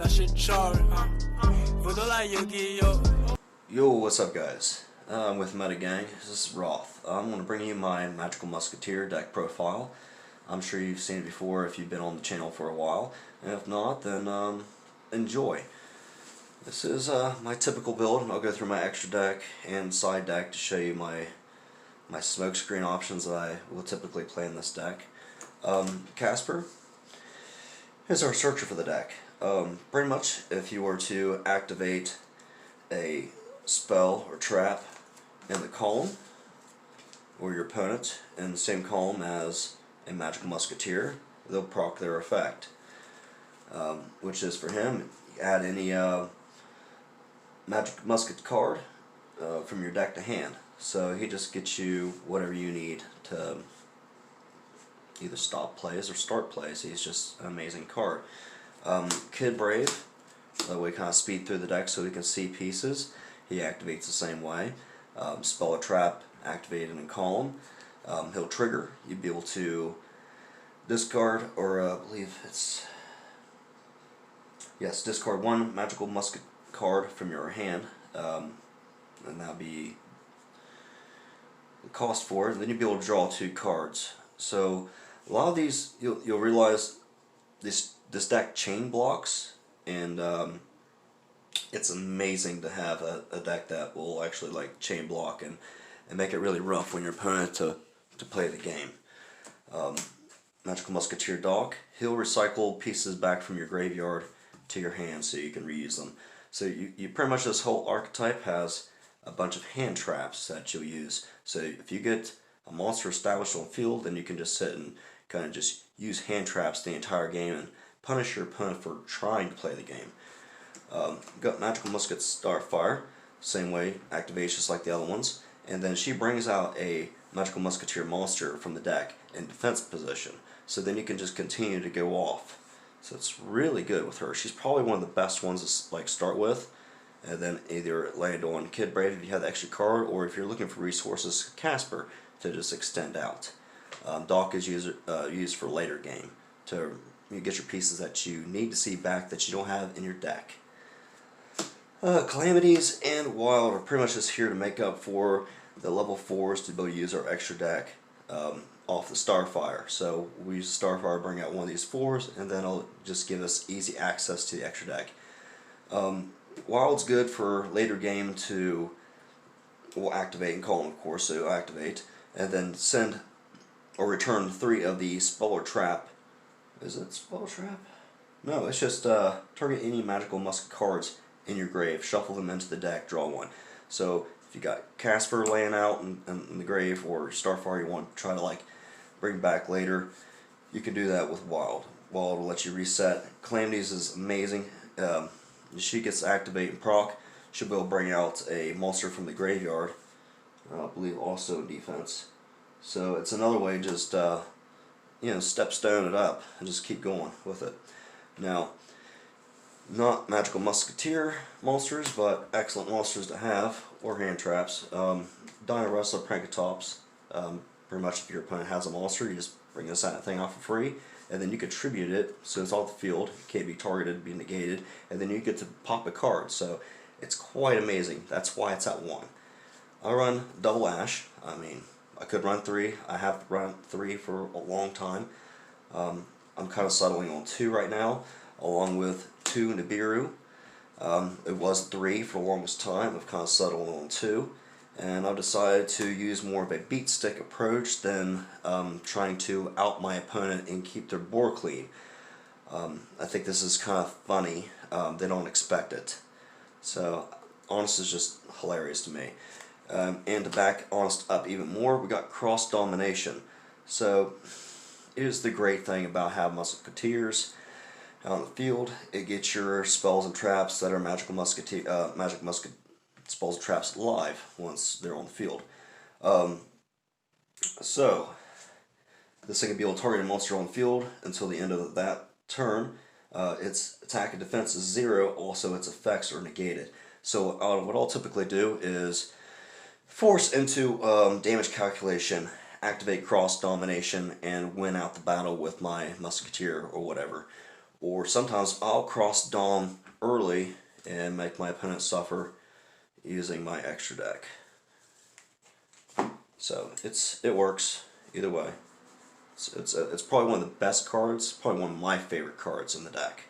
should charge, Yo, what's up guys? I'm with Gang. This is Roth. I'm going to bring you my Magical Musketeer deck profile. I'm sure you've seen it before if you've been on the channel for a while, and if not, then enjoy. This is my typical build. I'll go through my extra deck and side deck to show you my smoke screen options that I will typically play in this deck. Casper is our searcher for the deck. Pretty much, if you were to activate a spell or trap in the column, or your opponent in the same column as a Magical Musketeer, they'll proc their effect. Which is for him, you add any Magic Musket card from your deck to hand. So he just gets you whatever you need to either stop plays or start plays. He's just an amazing card. Kid Brave, that way kind of speed through the deck so he can see pieces. He activates the same way. Spell or trap activated in column. He'll trigger. You'd be able to discard, or I believe it's, yes, discard one Magical Musket card from your hand, and that'll be the cost for it. And then you'll be able to draw 2 cards. So a lot of these, you'll realize this deck chain blocks, and it's amazing to have a deck that will actually like chain block and make it really rough when your opponent to play the game. Magical Musketeer Doc, he'll recycle pieces back from your graveyard to your hand so you can reuse them. So you pretty much, this whole archetype has a bunch of hand traps that you'll use. So if you get a monster established on field, then you can just sit and kind of just use hand traps the entire game and punish your opponent for trying to play the game. Got Magical Musket Starfire, same way, activates just like the other ones, and then she brings out a Magical Musketeer monster from the deck in defense position, so then you can just continue to go off. So it's really good with her. She's probably one of the best ones to like start with, and then either land on Kid Brave if you have the extra card, or if you're looking for resources, Casper to just extend out. Doc is used for later game to get your pieces that you need to see back that you don't have in your deck. Calamities and Wild are pretty much just here to make up for the level 4s to be able to use our extra deck off the Starfire. So we use the Starfire, bring out one of these 4s, and then it'll just give us easy access to the extra deck. Wild's good for later game to, will activate and call him, of course, so it'll activate, and then send or return 3 of the Spell or Trap. Is it Spell or Trap? No, it's just target any Magical Musket cards in your grave, shuffle them into the deck, draw 1. So if you got Casper laying out in the grave, or Starfire you want to try to like bring back later, you can do that with Wild. Wild will let you reset. Calamities is amazing. She gets activate and proc. She'll be able to bring out a monster from the graveyard, I believe also in defense. So it's another way, just stepstone it up and just keep going with it. Now, not Magical Musketeer monsters, but excellent monsters to have, or hand traps. Dino Wrestler Prankatops. Pretty much if your opponent has a monster, you just bring this thing off for free, and then you contribute it, so it's off the field, it can't be targeted, be negated, and then you get to pop a card. So it's quite amazing. That's why it's at 1. I run double Ash. I mean, I could run 3. I have run 3 for a long time. I'm kind of settling on 2 right now, along with 2 Nibiru. It was 3 for the longest time. I've kind of settled on 2, and I've decided to use more of a beat stick approach than trying to out my opponent and keep their board clean. I think this is kind of funny. They don't expect it. So Honest is just hilarious to me. And to back Honest up even more, we got Cross Domination. So here's the great thing about having Musketeers out on the field. It gets your spells and traps that are Magic Musket spells and traps live once they're on the field. So this thing can be able to target a monster on the field until the end of that turn. Its attack and defense is 0. Also, its effects are negated. So what I'll typically do is force into damage calculation, activate Cross Domination, and win out the battle with my Musketeer or whatever. or sometimes I'll cross Dom early and make my opponent suffer using my extra deck. So it works either way. It's probably one of the best cards, probably one of my favorite cards in the deck.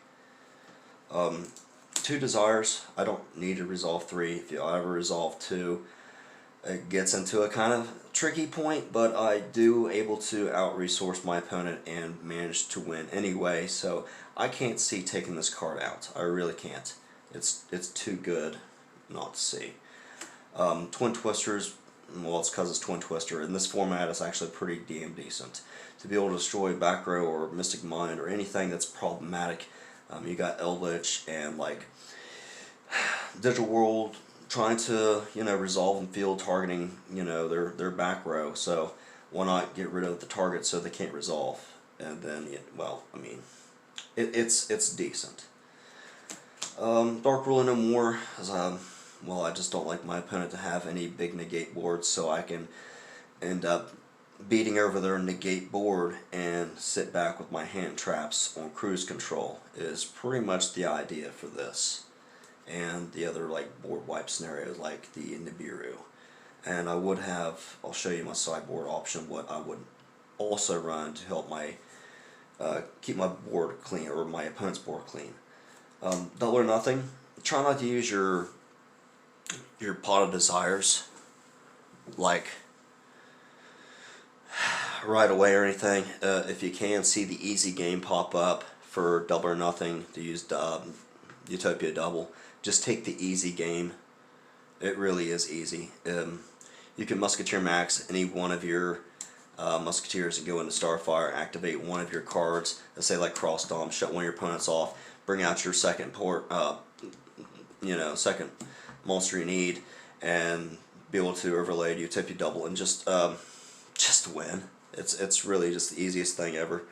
2 Desires, I don't need to resolve 3. If you ever resolve 2, it gets into a kind of tricky point, but I do able to out-resource my opponent and manage to win anyway, so I can't see taking this card out. I really can't. It's too good not to see. Twin Twisters, well, it's because it's Twin Twister. In this format, it's actually pretty damn decent. To be able to destroy back row or Mystic Mind or anything that's problematic, you got Eldritch and like Digital World trying to, resolve and field targeting, their back row. So why not get rid of the target so they can't resolve? And then, well, I mean, it's decent. Dark Ruler No More, well, I just don't like my opponent to have any big negate boards, so I can end up beating over their negate board and sit back with my hand traps on cruise control is pretty much the idea for this. And the other like board wipe scenarios like the Nibiru. And I'll show you my sideboard option, what I would also run to help my keep my board clean, or my opponent's board clean. Double or Nothing. Try not to use your Pot of Desires like right away or anything. If you can see the easy game pop up for Double or Nothing to use Utopia Double, just take the easy game. It really is easy. You can Musketeer Max any one of your Musketeers and go into Starfire, activate one of your cards, let's say like Cross Dom, shut one of your opponents off, bring out your second second monster you need, and be able to overlay Utopia Double and just win. It's really just the easiest thing ever.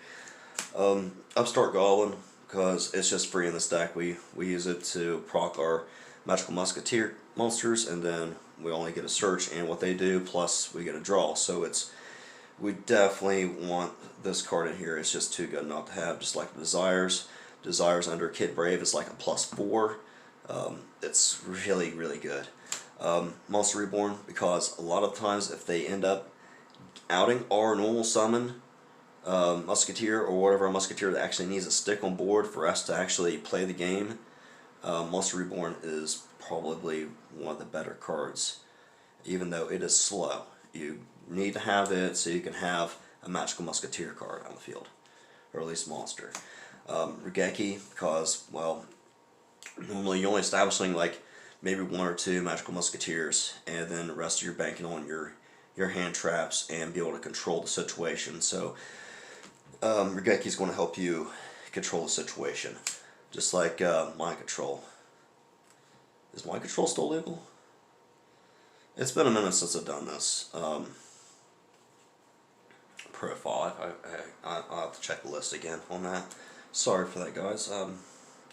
Upstart Goblin, because it's just free in this deck. We use it to proc our Magical Musketeer monsters, and then we only get a search and what they do, plus we get a draw. So we definitely want this card in here. It's just too good not to have, just like Desires. Desires under Kid Brave is like a +4. It's really, really good. Monster Reborn, because a lot of times if they end up outing our normal summon Musketeer, or whatever Musketeer that actually needs a stick on board for us to actually play the game, Monster Reborn is probably one of the better cards, even though it is slow. You need to have it so you can have a Magical Musketeer card on the field, or at least monster. Regeki, because, well, normally you're only establishing like maybe 1 or 2 Magical Musketeers, and then the rest of you're banking on your hand traps and be able to control the situation. So Regeki is going to help you control the situation, just like Mind Control. Is Mind Control still legal? It's been a minute since I've done this. Profile, I'll have to check the list again on that. Sorry for that, guys.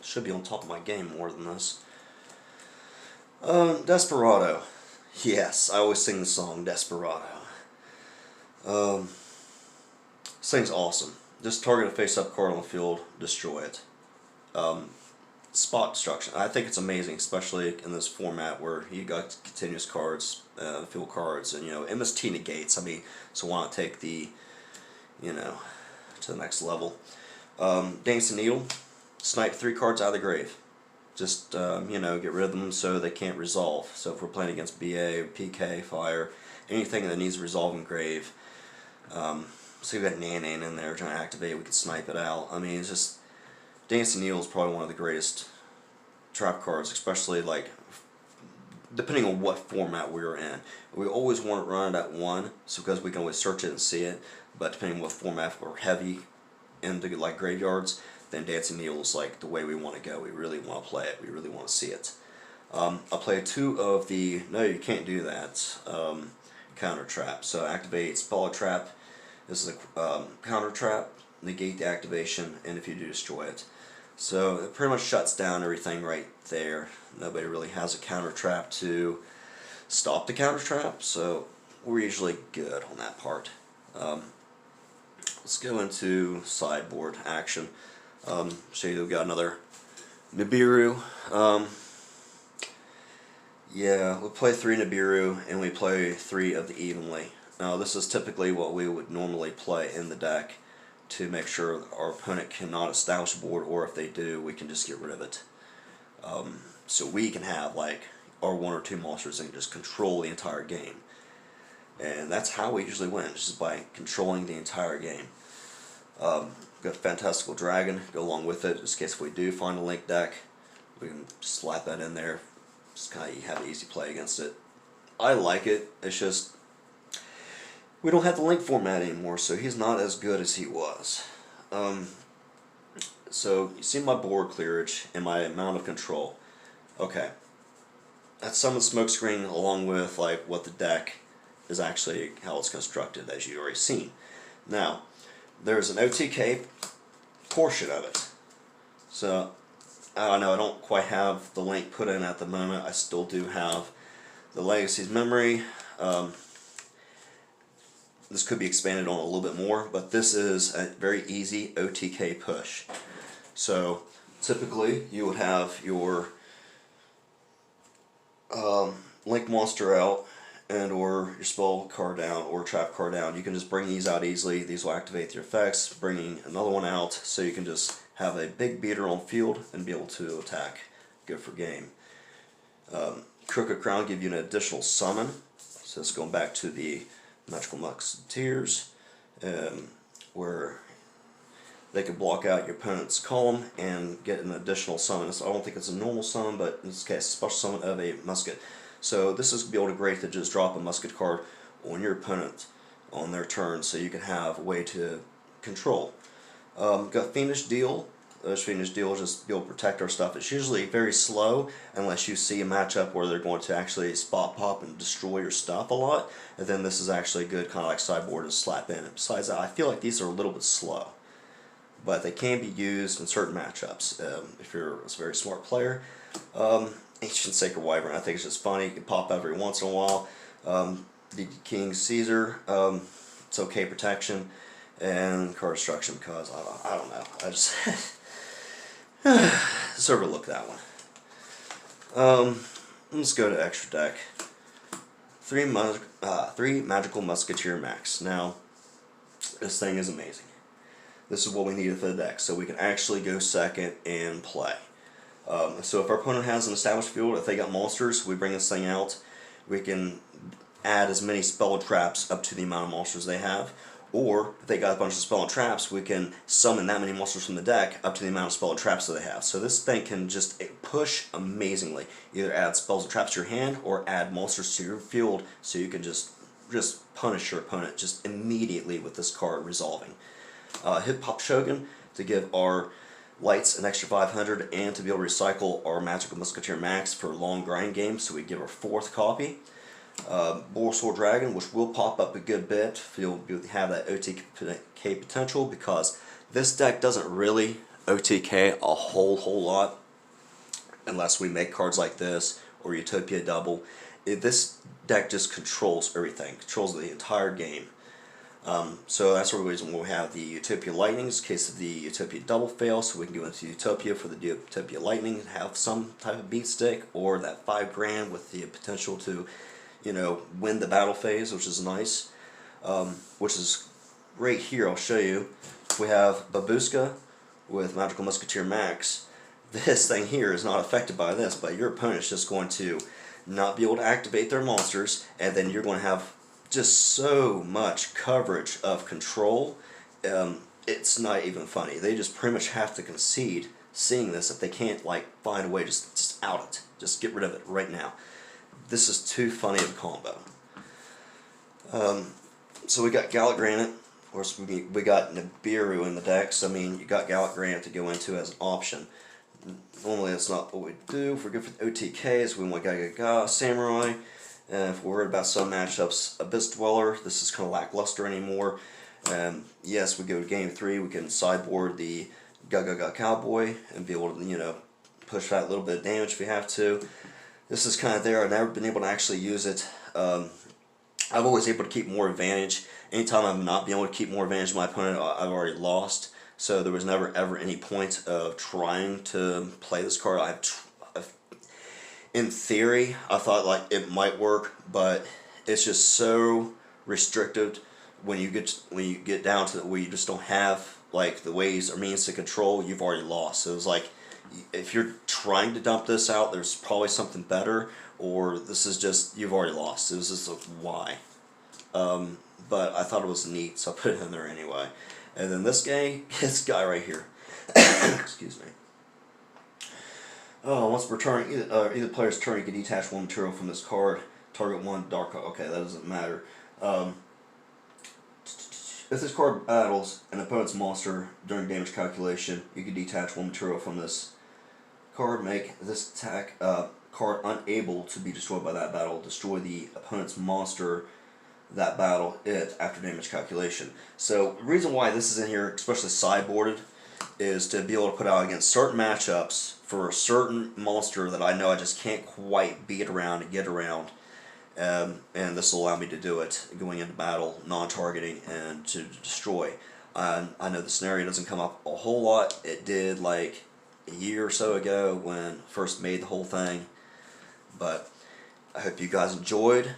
Should be on top of my game more than this. Desperado. Yes, I always sing the song Desperado. This thing's awesome. Just target a face-up card on the field, destroy it. Spot destruction. I think it's amazing, especially in this format where you got continuous cards, field cards, and MST negates. I mean, so why not take the, to the next level. Dancing Needle. Snipe 3 cards out of the grave. Just, get rid of them so they can't resolve. So if we're playing against BA, PK, Fire, anything that needs resolving grave, so we've got Nan in there trying to activate, we can snipe it out. I mean, it's just, Dancing Needle is probably one of the greatest trap cards, especially like, depending on what format we're in. We always want to run it at 1, so because we can always search it and see it, but depending on what format, if we're heavy into like graveyards, then Dancing Needle is like the way we want to go. We really want to play it. We really want to see it. I'll play 2 of the, no, you can't do that, counter trap. So activate Spell Trap. This is a counter trap, negate the activation, and if you do, destroy it. So it pretty much shuts down everything right there. Nobody really has a counter trap to stop the counter trap, so we're usually good on that part. Let's go into sideboard action. So you've got another Nibiru. Yeah, we play 3 Nibiru and we play 3 of the Evenly. Now this is typically what we would normally play in the deck to make sure our opponent cannot establish a board, or if they do, we can just get rid of it. So we can have like our 1 or 2 monsters and just control the entire game. And that's how we usually win, just by controlling the entire game. Got Fantastical Dragon, go along with it, just in case if we do find a link deck, we can slap that in there. Just kind of have an easy play against it. I like it, it's just we don't have the link format anymore, so he's not as good as he was. So you see my board clearage and my amount of control. Okay, that's some of the smoke screen along with like what the deck is actually, how it's constructed, as you already seen. Now, there's an OTK portion of it. So, I don't know, I don't quite have the link put in at the moment. I still do have the Legacy's memory. This could be expanded on a little bit more, but this is a very easy OTK push. So, typically, you would have your link monster out, and or your spell card down or trap card down. You can just bring these out easily. These will activate your effects, bringing another one out, so you can just have a big beater on field and be able to attack. Good for game. Crooked Crown give you an additional summon. So it's going back to the Magical Musketeers, where they can block out your opponent's column and get an additional summon. So I don't think it's a normal summon, but in this case, a special summon of a musket. So this is be able to great to just drop a musket card on your opponent on their turn, so you can have a way to control. Got Fiendish Deal. Fiendish Deal is just be able to protect our stuff. It's usually very slow unless you see a matchup where they're going to actually spot pop and destroy your stuff a lot. And then this is actually good, kind of like sideboard to slap in. And besides that, I feel like these are a little bit slow, but they can be used in certain matchups if you're a very smart player. Ancient Sacred Wyvern, I think it's just funny. You can pop every once in a while. The King Caesar, it's okay protection, and card destruction because I don't know. I just just overlook that one. Let's go to extra deck. 3 Magical Musketeer Max. Now, this thing is amazing. This is what we needed for the deck, so we can actually go second and play. So if our opponent has an established field, if they got monsters, we bring this thing out. We can add as many spell and traps up to the amount of monsters they have. Or if they got a bunch of spell and traps, we can summon that many monsters from the deck up to the amount of spell and traps that they have. So this thing can just push amazingly. Either add spells and traps to your hand or add monsters to your field, so you can just punish your opponent just immediately with this card resolving. Hip Hop Shogun to give our lights an extra 500 and to be able to recycle our Magical Musketeer Max for long grind games, so we give our 4th copy. Borsor Dragon, which will pop up a good bit if you'll have that OTK potential, because this deck doesn't really OTK a whole lot unless we make cards like this or Utopia Double. This deck just controls everything, controls the entire game. So that's the reason we have the Utopia Lightnings in case of the Utopia Double fail, so we can go into Utopia for the Utopia Lightning and have some type of beat stick, or that 5 grand with the potential to, win the battle phase, which is nice. Which is right here, I'll show you. We have Babushka with Magical Musketeer Max. This thing here is not affected by this, but your opponent's just going to not be able to activate their monsters, and then you're going to have just so much coverage of control. It's not even funny. They just pretty much have to concede seeing this if they can't find a way just out it. Just get rid of it right now. This is too funny of a combo. So we got Gallic Granite. Of course, we got Nibiru in the decks. I mean, you got Gallic Granite to go into as an option. Normally that's not what we do. If we're good for the OTKs, we want Gaga Samurai. If we're worried about some matchups, Abyss Dweller, this is kind of lackluster anymore. Yes, we go to game 3, we can sideboard the Gaga Cowboy and be able to, push that little bit of damage if we have to. This is kind of there. I've never been able to actually use it. I'm always able to keep more advantage. Anytime I'm not being able to keep more advantage of my opponent, I've already lost. so there was never ever any point of trying to play this card. In theory, I thought like it might work, but it's just so restricted when you get down to where you just don't have like the ways or means to control. You've already lost. So it was like, if you're trying to dump this out, there's probably something better, or this is just, you've already lost. It was just like, why? But I thought it was neat, so I put it in there anyway. And then this guy right here. Excuse me. Oh, once per turn, either player's turn, you can detach one material from this card. Target one dark card. Okay, that doesn't matter. If this card battles an opponent's monster during damage calculation, you can detach one material from this card. Make this attack card unable to be destroyed by that battle. Destroy the opponent's monster that battle it after damage calculation. So the reason why this is in here, especially sideboarded, is to be able to put out against certain matchups for a certain monster that I know I just can't quite beat around and get around. And this will allow me to do it going into battle, non-targeting, and to destroy. I know the scenario doesn't come up a whole lot. It did like a year or so ago when I first made the whole thing. But I hope you guys enjoyed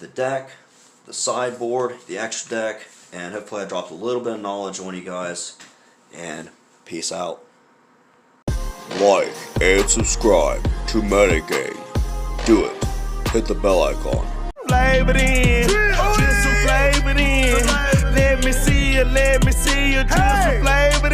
the deck, the sideboard, the extra deck, and hopefully I dropped a little bit of knowledge on you guys. And peace out. Like and subscribe to Metagame. Do it. Hit the bell icon. Flavor in, just some flavor in. Let me see you, just some flavor